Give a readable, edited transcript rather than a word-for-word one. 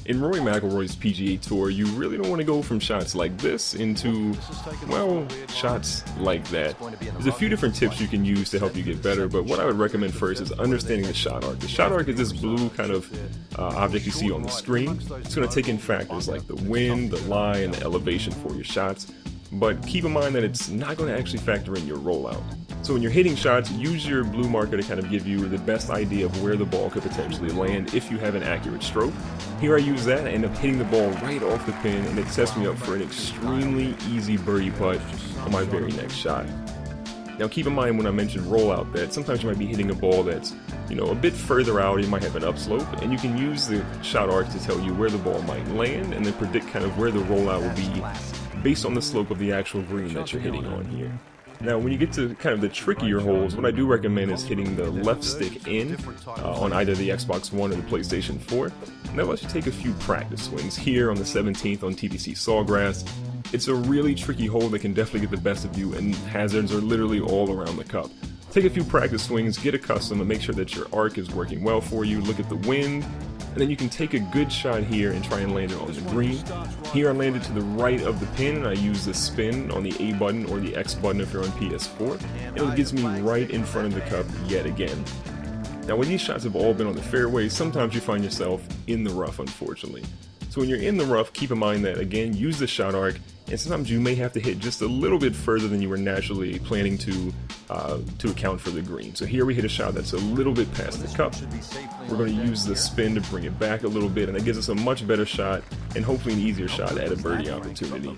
In Rory McIlroy's PGA Tour, you really don't want to go from shots like this into, well, shots like that. There's a few different tips you can use to help you get better, but what I would recommend first is understanding the shot arc. The shot arc is this blue kind of object you see on the screen. It's going to take in factors like the wind, the lie, and the elevation for your shots, but keep in mind that it's not going to actually factor in your rollout. So when you're hitting shots, use your blue marker to kind of give you the best idea of where the ball could potentially land if you have an accurate stroke. Here I use that, I end up hitting the ball right off the pin, and it sets me up for an extremely easy birdie putt on my very next shot. Now keep in mind when I mentioned rollout that sometimes you might be hitting a ball that's, a bit further out, you might have an upslope, and you can use the shot arc to tell you where the ball might land and then predict kind of where the rollout will be based on the slope of the actual green that you're hitting on here. Now, when you get to kind of the trickier holes, what I do recommend is hitting the left stick in on either the Xbox One or the PlayStation 4. And that lets you take a few practice swings here on the 17th on TPC Sawgrass. It's a really tricky hole that can definitely get the best of you, and hazards are literally all around the cup. Take a few practice swings, get accustomed, and make sure that your arc is working well for you. Look at the wind, and then you can take a good shot here and try and land it on the green. Here I landed to the right of the pin, and I use the spin on the A button or the X button if you're on PS4, and it gets me right in front of the cup yet again. Now when these shots have all been on the fairway, sometimes you find yourself in the rough, unfortunately. So when you're in the rough, keep in mind that, again, use the shot arc, and sometimes you may have to hit just a little bit further than you were naturally planning to account for the green. So here we hit a shot that's a little bit past the cup. We're going to use the spin to bring it back a little bit, and that gives us a much better shot and hopefully an easier shot at a birdie opportunity.